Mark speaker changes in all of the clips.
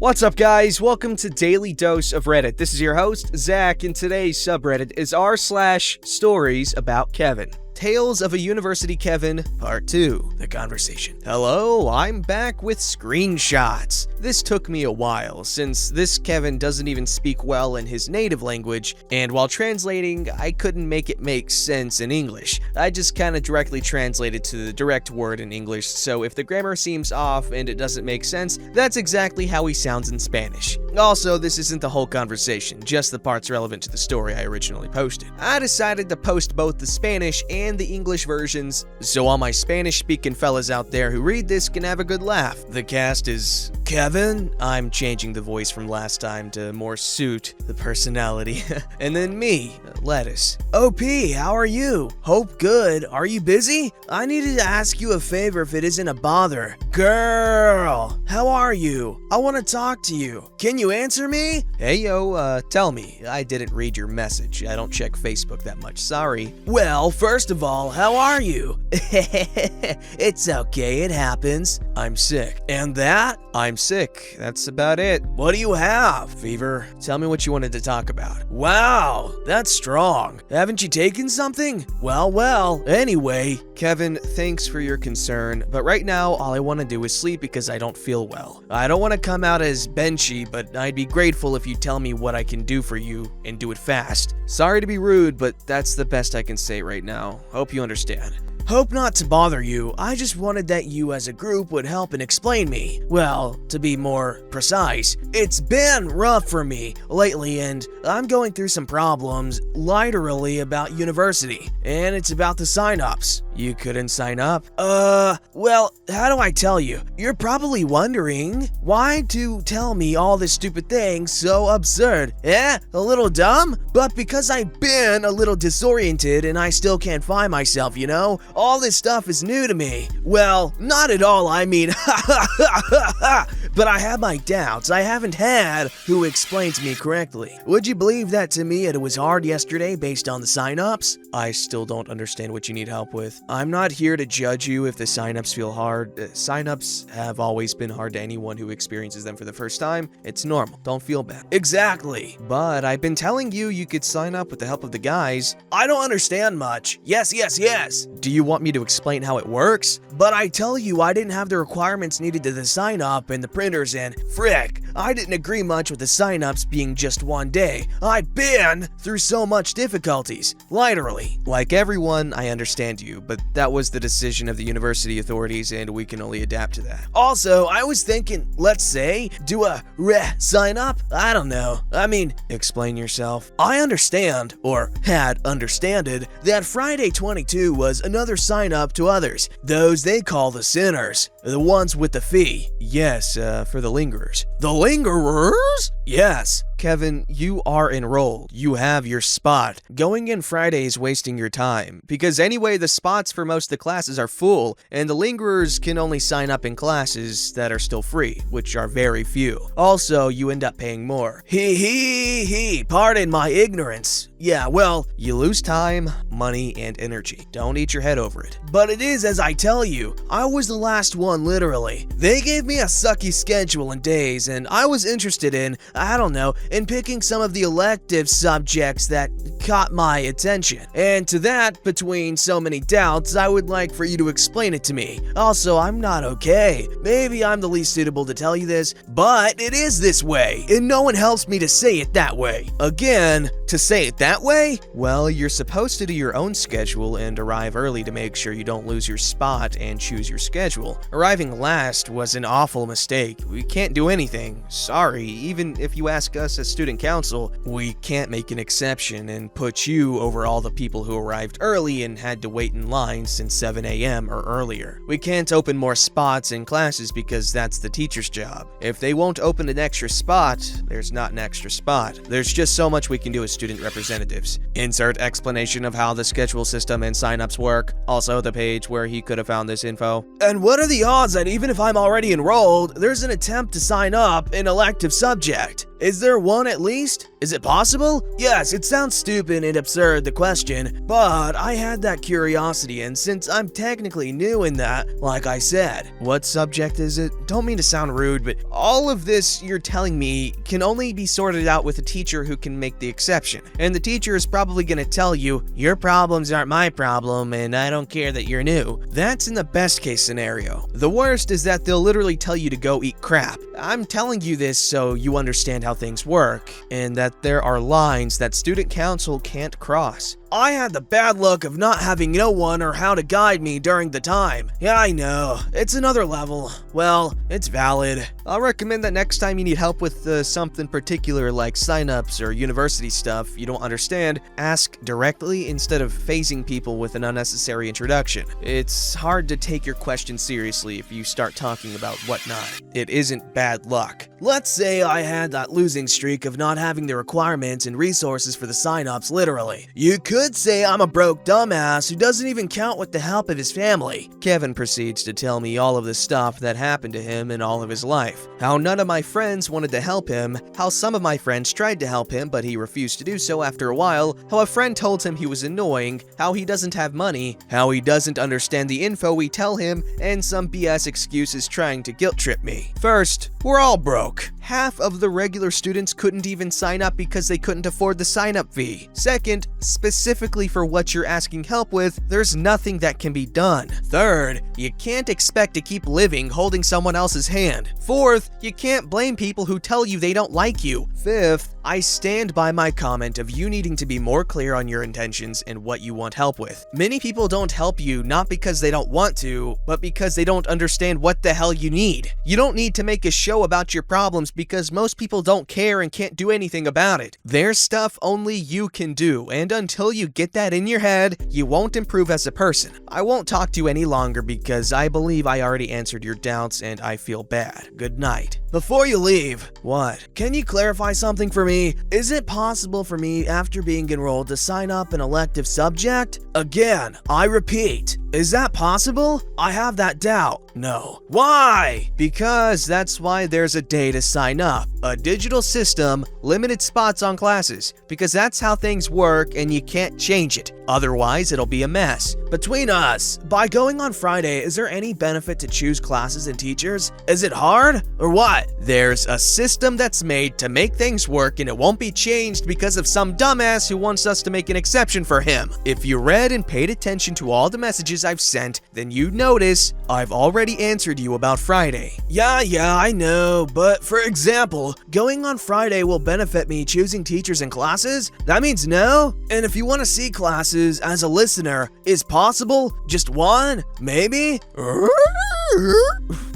Speaker 1: What's up, guys? Welcome to Daily Dose of Reddit. This is your host, Zach, and today's subreddit is r/StoriesAboutKevin. Tales of a University Kevin, Part 2, The Conversation. Hello, I'm back with screenshots. This took me a while, since this Kevin doesn't even speak well in his native language, and while translating, I couldn't make it make sense in English. I just kinda directly translated to the direct word in English, so if the grammar seems off and it doesn't make sense, that's exactly how he sounds in Spanish. Also, this isn't the whole conversation, just the parts relevant to the story I originally posted. I decided to post both the Spanish and the English versions, so all my Spanish-speaking fellas out there who read this can have a good laugh. The cast is Kevin, I'm changing the voice from last time to more suit the personality, and then me, Lettuce. OP, how are you? Hope good. Are you busy? I needed to ask you a favor if it isn't a bother. Girl, how are you? I want to talk to you. Can you answer me? Hey yo, tell me. I didn't read your message. I don't check Facebook that much, sorry. Well, first of all, how are you? It's okay, it happens. I'm sick. And that? I'm sick. That's about it. What do you have? Fever. Tell me what you wanted to talk about. Wow, that's strong. Haven't you taken something? Well. Anyway, Kevin, thanks for your concern, but right now all I want to do is sleep because I don't feel well. I don't want to come out as benchy, but I'd be grateful if you tell me what I can do for you and do it fast. Sorry to be rude, but that's the best I can say right now. Hope you understand. Hope not to bother you, I just wanted that you as a group would help and explain me. Well, to be more precise, it's been rough for me lately and I'm going through some problems, literally about university, and it's about the sign-ups. You couldn't sign up? Well, how do I tell you? You're probably wondering, why to tell me all this stupid thing so absurd? A little dumb? But because I've been a little disoriented and I still can't find myself, you know? All this stuff is new to me. Well, not at all, I mean, but I have my doubts. I haven't had who explains me correctly. Would you believe that to me it was hard yesterday based on the sign-ups? I still don't understand what you need help with. I'm not here to judge you if the sign-ups feel hard. Sign-ups have always been hard to anyone who experiences them for the first time. It's normal. Don't feel bad. Exactly. But I've been telling you you could sign up with the help of the guys. I don't understand much. Yes. Do you want me to explain how it works? But I tell you, I didn't have the requirements needed to the sign-up and the printers, and frick, I didn't agree much with the sign-ups being just one day. I've been through so much difficulties. Literally. Like everyone, I understand you, but that was the decision of the university authorities and we can only adapt to that. Also, I was thinking, let's say, do a sign up? I don't know. I mean, explain yourself. I understand, or had understanded, that Friday 22 was another sign up to others. Those they call the sinners. The ones with the fee. Yes, for the lingerers. The lingerers? Yes. Kevin, you are enrolled. You have your spot. Going in Friday is wasting your time, because anyway, the spots for most of the classes are full, and the lingerers can only sign up in classes that are still free, which are very few. Also, you end up paying more. Pardon my ignorance. Yeah, well, you lose time, money, and energy. Don't eat your head over it. But it is as I tell you, I was the last one literally. They gave me a sucky schedule and days, and I was interested in, I don't know, in picking some of the elective subjects that caught my attention. And to that, between so many doubts, I would like for you to explain it to me. Also, I'm not okay. Maybe I'm the least suitable to tell you this, but it is this way, and no one helps me to say it that way. Again, to say it that way? Well, you're supposed to do your own schedule and arrive early to make sure you don't lose your spot and choose your schedule. Arriving last was an awful mistake. We can't do anything. Sorry, even if you ask us as student council, we can't make an exception and put you over all the people who arrived early and had to wait in line since 7 a.m. or earlier. We can't open more spots in classes because that's the teacher's job. If they won't open an extra spot, there's not an extra spot. There's just so much we can do as student representatives. Insert explanation of how the schedule system and signups work. Also the page where he could have found this info. And what are the odds that even if I'm already enrolled, there's an attempt to sign up an elective subject? Is there one at least? Is it possible? Yes, it sounds stupid and absurd, the question, but I had that curiosity, and since I'm technically new in that, like I said. What subject is it? Don't mean to sound rude, but all of this you're telling me can only be sorted out with a teacher who can make the exception. And the teacher is probably gonna tell you, your problems aren't my problem, and I don't care that you're new. That's in the best case scenario. The worst is that they'll literally tell you to go eat crap. I'm telling you this so you understand how things work, and that there are lines that student council can't cross. I had the bad luck of not having no one or how to guide me during the time. Yeah, I know. It's another level. Well, it's valid. I'll recommend that next time you need help with something particular like signups or university stuff you don't understand, ask directly instead of phasing people with an unnecessary introduction. It's hard to take your question seriously if you start talking about whatnot. It isn't bad luck. Let's say I had that losing streak of not having the requirements and resources for the signups literally. You could say I'm a broke dumbass who doesn't even count with the help of his family. Kevin proceeds to tell me all of the stuff that happened to him in all of his life. How none of my friends wanted to help him, how some of my friends tried to help him but he refused to do so after a while, how a friend told him he was annoying, how he doesn't have money, how he doesn't understand the info we tell him, and some BS excuses trying to guilt trip me. First, we're all broke. Half of the regular students couldn't even sign up because they couldn't afford the sign-up fee. Second, specifically for what you're asking help with, there's nothing that can be done. Third, you can't expect to keep living holding someone else's hand. Fourth, you can't blame people who tell you they don't like you. Fifth, I stand by my comment of you needing to be more clear on your intentions and what you want help with. Many people don't help you not because they don't want to, but because they don't understand what the hell you need. You don't need to make a show about your problems because most people don't care and can't do anything about it. There's stuff only you can do, and until you get that in your head, you won't improve as a person. I won't talk to you any longer because I believe I already answered your doubts and I feel bad. Good night. Before you leave, what? Can you clarify something for me? Is it possible for me, after being enrolled, to sign up an elective subject? Again, I repeat, is that possible? I have that doubt. No. Why? Because that's why there's a day to sign up. A digital system, limited spots on classes, because that's how things work and you can't change it. Otherwise, it'll be a mess. Between us, by going on Friday, is there any benefit to choose classes and teachers? Is it hard? Or what? There's a system that's made to make things work and it won't be changed because of some dumbass who wants us to make an exception for him. If you read and paid attention to all the messages I've sent, then you'd notice I've already answered you about Friday. Yeah, I know, but for example, going on Friday will benefit me choosing teachers and classes? That means no? And if you want to see classes as a listener, is possible? Just one? Maybe?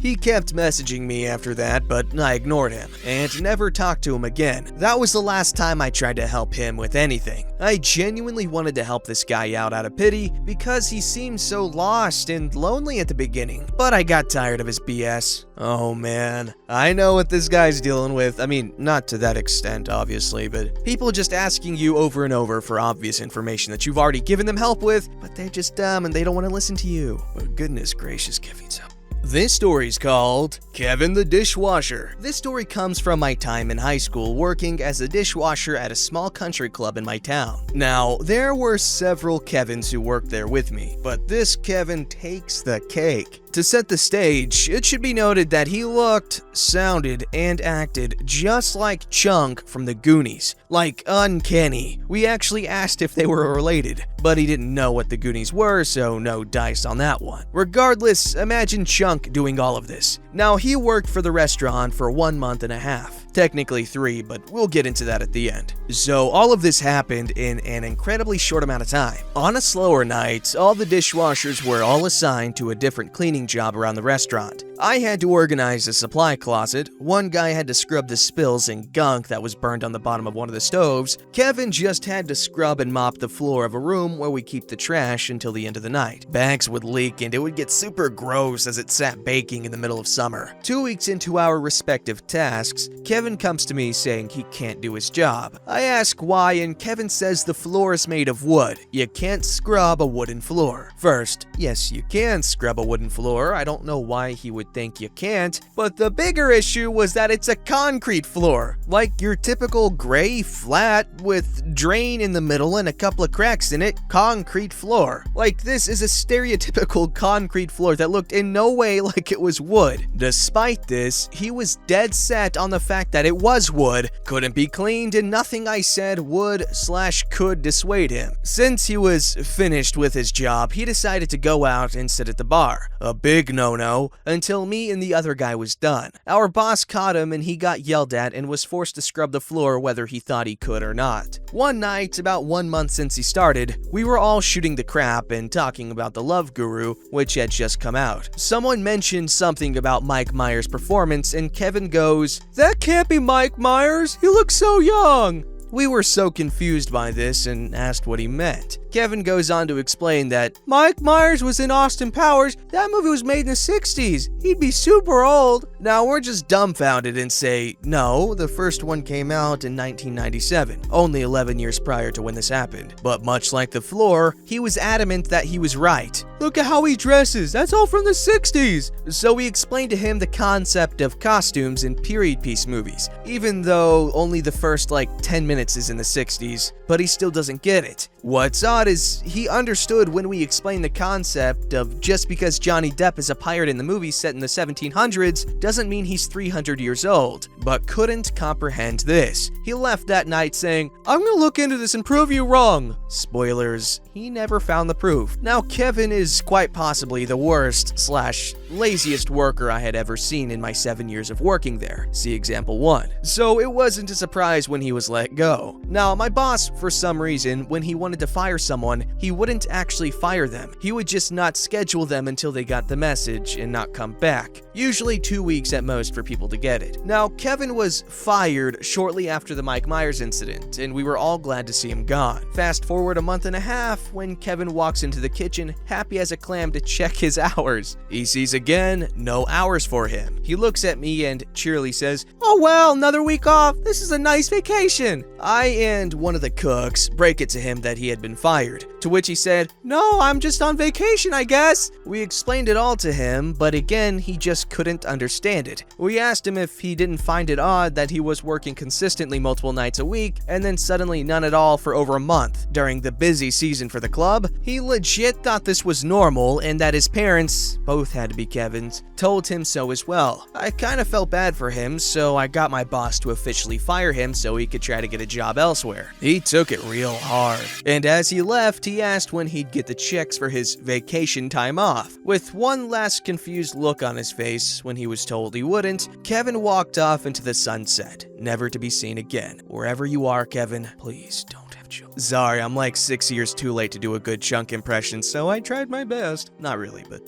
Speaker 1: He kept messaging me after that, but I ignored him and never talked to him again. That was the last time I tried to help him with anything. I genuinely wanted to help this guy out of pity because he seemed so lost and lonely at the beginning, but I got tired of his BS. Oh man, I know what this guy's dealing with. I mean, not to that extent, obviously, but people just asking you over and over for obvious information that you've already given them help with, but they're just dumb and they don't want to listen to you. But goodness gracious, Kevin's up. This story's called Kevin the Dishwasher. This story comes from my time in high school working as a dishwasher at a small country club in my town. Now, there were several Kevins who worked there with me, but this Kevin takes the cake. To set the stage, it should be noted that he looked, sounded, and acted just like Chunk from the Goonies. Like, uncanny. We actually asked if they were related, but he didn't know what the Goonies were, so no dice on that one. Regardless, imagine Chunk doing all of this. Now, he worked for the restaurant for 1.5 months. Technically 3, but we'll get into that at the end. So all of this happened in an incredibly short amount of time. On a slower night, all the dishwashers were all assigned to a different cleaning job around the restaurant. I had to organize a supply closet, one guy had to scrub the spills and gunk that was burned on the bottom of one of the stoves, Kevin just had to scrub and mop the floor of a room where we keep the trash until the end of the night. Bags would leak and it would get super gross as it sat baking in the middle of summer. 2 weeks into our respective tasks, Kevin comes to me saying he can't do his job. I ask why and Kevin says the floor is made of wood. You can't scrub a wooden floor. First, yes, you can scrub a wooden floor. I don't know why he would would think you can't, but the bigger issue was that it's a concrete floor, like your typical gray flat with drain in the middle and a couple of cracks in it, concrete floor. Like, this is a stereotypical concrete floor that looked in no way like it was wood. Despite this, he was dead set on the fact that it was wood, couldn't be cleaned, and nothing I said would/could dissuade him. Since he was finished with his job, he decided to go out and sit at the bar. A big no-no, until me and the other guy was done. Our boss caught him and he got yelled at and was forced to scrub the floor whether he thought he could or not. One night, about 1 month since he started, we were all shooting the crap and talking about The Love Guru, which had just come out. Someone mentioned something about Mike Myers' performance and Kevin goes, "That can't be Mike Myers, he looks so young." We were so confused by this and asked what he meant. Kevin goes on to explain that Mike Myers was in Austin Powers. That movie was made in the 60s. He'd be super old. Now we're just dumbfounded and say, no, the first one came out in 1997, only 11 years prior to when this happened. But much like the floor, he was adamant that he was right. Look at how he dresses. That's all from the 60s. So we explained to him the concept of costumes in period piece movies, even though only the first 10 minutes is in the 60s, but he still doesn't get it. What's odd is he understood when we explained the concept of just because Johnny Depp is a pirate in the movie set in the 1700s doesn't mean he's 300 years old, but couldn't comprehend this. He left that night saying, "I'm gonna look into this and prove you wrong." Spoilers, he never found the proof. Now Kevin is quite possibly the worst/laziest worker I had ever seen in my 7 years of working there. See example 1. So it wasn't a surprise when he was let go. Now my boss, for some reason, when he wanted to fire someone, he wouldn't actually fire them. He would just not schedule them until they got the message and not come back. Usually 2 weeks at most for people to get it. Now Kevin was fired shortly after the Mike Myers incident, and we were all glad to see him gone. Fast forward a month and a half when Kevin walks into the kitchen, happy as a clam to check his hours. He sees again, no hours for him. He looks at me and cheerily says, "Oh well, another week off. This is a nice vacation." I and one of the cooks break it to him that he had been fired, to which he said, "No, I'm just on vacation, I guess." We explained it all to him, but again, he just couldn't understand it. We asked him if he didn't find it odd that he was working consistently multiple nights a week, and then suddenly none at all for over a month during the busy season for the club. He legit thought this was normal, and that his parents, both had to be Kevin's, told him so as well. I kind of felt bad for him, so I got my boss to officially fire him so he could try to get a job elsewhere. He took it real hard, and as he left, he asked when he'd get the checks for his vacation time off. With one last confused look on his face when he was told he wouldn't, Kevin walked off into the sunset, never to be seen again. Wherever you are, Kevin, please don't have children. Sorry, I'm 6 years too late to do a good Chunk impression, so I tried my best. Not really, but...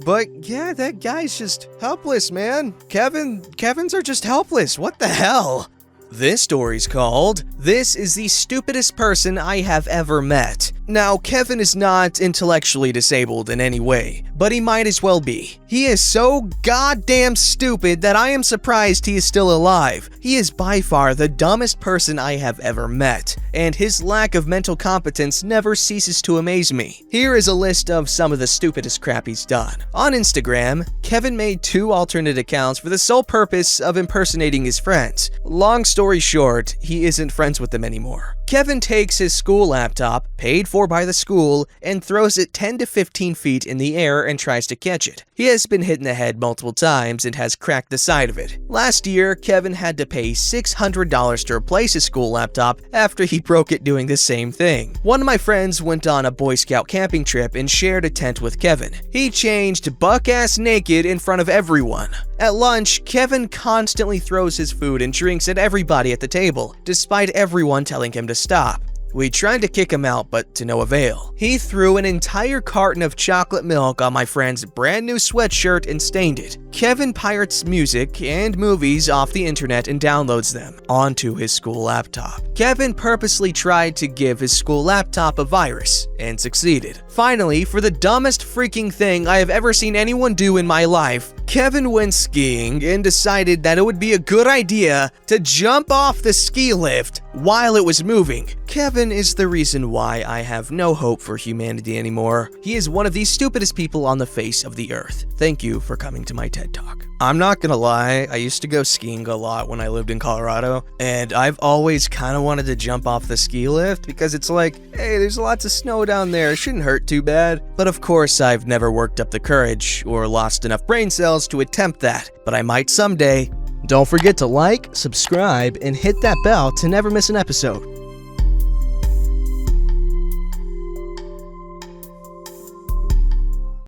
Speaker 1: But yeah, that guy's just helpless, man. Kevins are just helpless. What the hell? This story's called, "This is the Stupidest Person I Have Ever Met." Now, Kevin is not intellectually disabled in any way, but he might as well be. He is so goddamn stupid that I am surprised he is still alive. He is by far the dumbest person I have ever met, and his lack of mental competence never ceases to amaze me. Here is a list of some of the stupidest crap he's done. On Instagram, Kevin made 2 alternate accounts for the sole purpose of impersonating his friends. Long story short, he isn't friends with them anymore. Kevin takes his school laptop, paid for by the school, and throws it 10 to 15 feet in the air and tries to catch it. He has been hit in the head multiple times and has cracked the side of it. Last year, Kevin had to pay $600 to replace his school laptop after he broke it doing the same thing. One of my friends went on a Boy Scout camping trip and shared a tent with Kevin. He changed buck-ass naked in front of everyone. At lunch, Kevin constantly throws his food and drinks at everybody at the table, despite everyone telling him to stop. We tried to kick him out, but to no avail. He threw an entire carton of chocolate milk on my friend's brand new sweatshirt and stained it. Kevin pirates music and movies off the internet and downloads them onto his school laptop. Kevin purposely tried to give his school laptop a virus and succeeded. Finally, for the dumbest freaking thing I have ever seen anyone do in my life, Kevin went skiing and decided that it would be a good idea to jump off the ski lift while it was moving. Kevin Kevin is the reason why I have no hope for humanity anymore. He is one of the stupidest people on the face of the earth. Thank you for coming to my TED Talk. I'm not gonna lie, I used to go skiing a lot when I lived in Colorado, and I've always kind of wanted to jump off the ski lift because it's like, hey, there's lots of snow down there, it shouldn't hurt too bad. But of course, I've never worked up the courage or lost enough brain cells to attempt that, but I might someday. Don't forget to like, subscribe, and hit that bell to never miss an episode.